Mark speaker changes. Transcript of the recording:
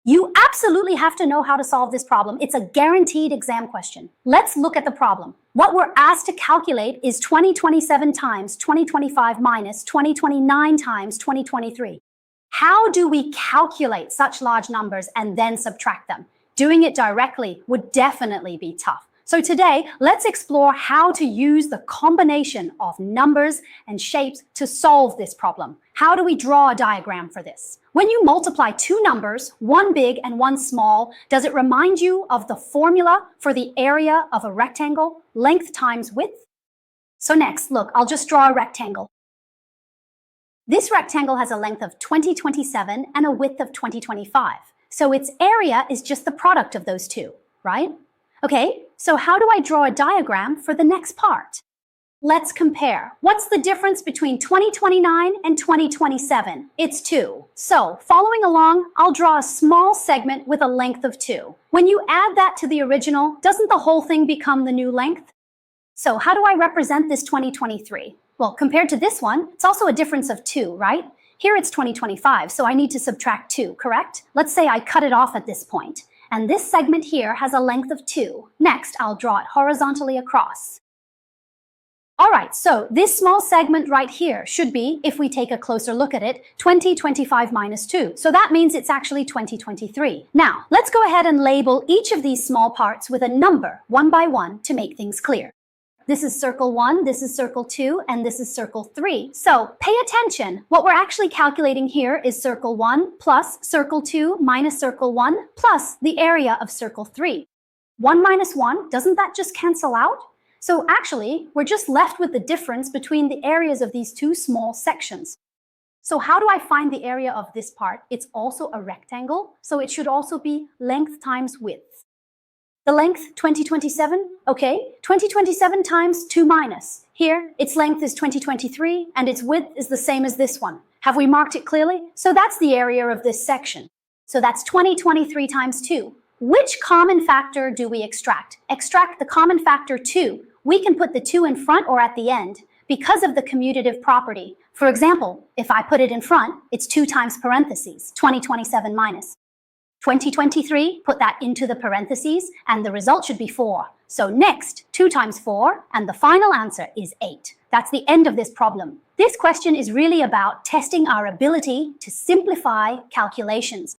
Speaker 1: You absolutely have to know how to solve this problem. It's a guaranteed exam question. Let's look at the problem. What we're asked to calculate is 2027 times 2025 minus 2029 times 2023. How do we calculate such large numbers and then subtract them? Doing it directly would definitely be tough. So today, let's explore how to use the combination of numbers and shapes to solve this problem. How do we draw a diagram for this? When you multiply two numbers, one big and one small, does it remind you of the formula for the area of a rectangle, length times width? So next, look, I'll just draw a rectangle. This rectangle has a length of 2027 and a width of 2025. So its area is just the product of those two, right? Okay, so how do I draw a diagram for the next part? Let's compare. What's the difference between 2029 and 2027? It's 2. So, following along, I'll draw a small segment with a length of 2. When you add that to the original, doesn't the whole thing become the new length? So, how do I represent this 2023? Well, compared to this one, it's also a difference of 2, right? Here it's 2025, so I need to subtract 2, correct? Let's say I cut it off at this point. And this segment here has a length of 2. Next, I'll draw it horizontally across. All right, so this small segment right here should be, if we take a closer look at it, 2025 minus 2. So that means it's actually 2023. Now, let's go ahead and label each of these small parts with a number, one by one, to make things clear. This is circle 1, this is circle 2, and this is circle 3. So pay attention. What we're actually calculating here is circle 1 plus circle 2 minus circle 1 plus the area of circle 3. 1 minus 1, doesn't that just cancel out? So actually, we're just left with the difference between the areas of these two small sections. So how do I find the area of this part? It's also a rectangle, so it should also be length times width. The length, 2027, okay, 2027 times 2 minus. Here, its length is 2023, and its width is the same as this one. Have we marked it clearly? So that's the area of this section. So that's 2023 times 2. Which common factor do we extract? Extract the common factor 2. We can put the 2 in front or at the end because of the commutative property. For example, if I put it in front, it's 2 times parentheses, 2027 minus. 2023, put that into the parentheses, and the result should be 4. So next, 2 times 4, and the final answer is 8. That's the end of this problem. This question is really about testing our ability to simplify calculations.